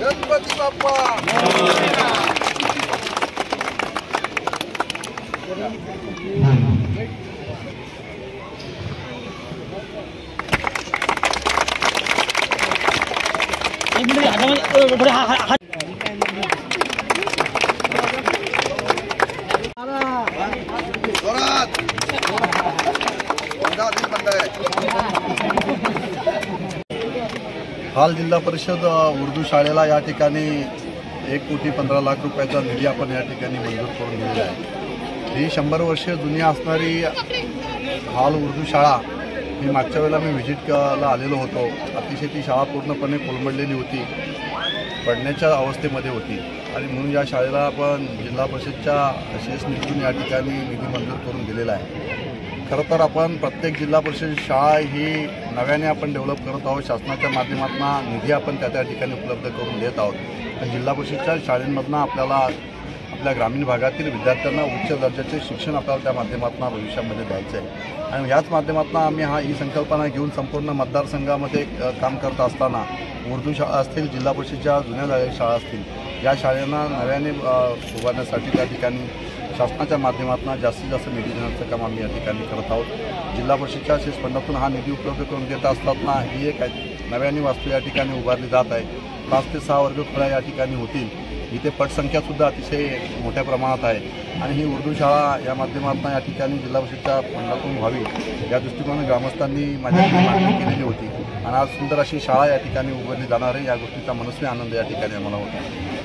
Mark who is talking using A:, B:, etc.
A: गणपती बाप्पा हाल जिल्हा परिषद उर्दू शाळेला या ठिकाणी 1,15,00,000 रुपयाचा निधी आपण या ठिकाणी मंजूर करून दिलेला आहे। ही 100 वर्षे जुनी असणारी हाल उर्दू शाळा मी मागच्या वेळेला मी व्हिजिटला आलेलो होतो। अतिशय ती शाळा पूर्णपणे कोलमडलेली होती, पडण्याच्या अवस्थेमध्ये होती आणि म्हणून या शाळेला आपण जिल्हा परिषदच्या शेष निधीतून या ठिकाणी निधी मंजूर करून दिलेला आहे। खरं तर आपण प्रत्येक जिल्हा परिषद शाळा ही नव्याने आपण डेव्हलप करत आहोत। शासनाच्या माध्यमातून निधी आपण त्या ठिकाणी उपलब्ध करून देत आहोत। जिल्हा परिषदच्या शाळांमधून आपल्याला आपल्या ग्रामीण भागातील विद्यार्थ्यांना उच्च दर्जाचे शिक्षण आपल्याला त्या माध्यमातून भविष्यामध्ये द्यायचं आहे आणि याच माध्यमातून आम्ही ही संकल्पना घेऊन संपूर्ण मतदारसंघामध्ये काम करत असताना उर्दू शाळा असतील, जिल्हा परिषदच्या जुन्या झालेल्या शाळा असतील, या शाळांना नव्याने उभारण्यासाठी त्या ठिकाणी शासनाच्या माध्यमातून जास्तीत जास्त निधी देण्याचं काम आम्ही या ठिकाणी करत आहोत। जिल्हा परिषदच्या शेष फंडातून हा निधी उपलब्ध करून देत असताना ही एक नव्याने वास्तू या ठिकाणी उभारली जात आहे। 5 ते 6 वर्गखोल्या या ठिकाणी होतील। इथे पटसंख्यासुद्धा अतिशय मोठ्या प्रमाणात आहे आणि ही उर्दू शाळा या माध्यमातून या ठिकाणी जिल्हा परिषदच्या फंडातून व्हावी या दृष्टिकोनाने ग्रामस्थांनी माझ्याकडे मागणी केलेली होती आणि आज सुंदर अशी शाळा या ठिकाणी उभारली जाणार आहे। या गोष्टीचा मनस्वी आनंद या ठिकाणी आम्हाला होता।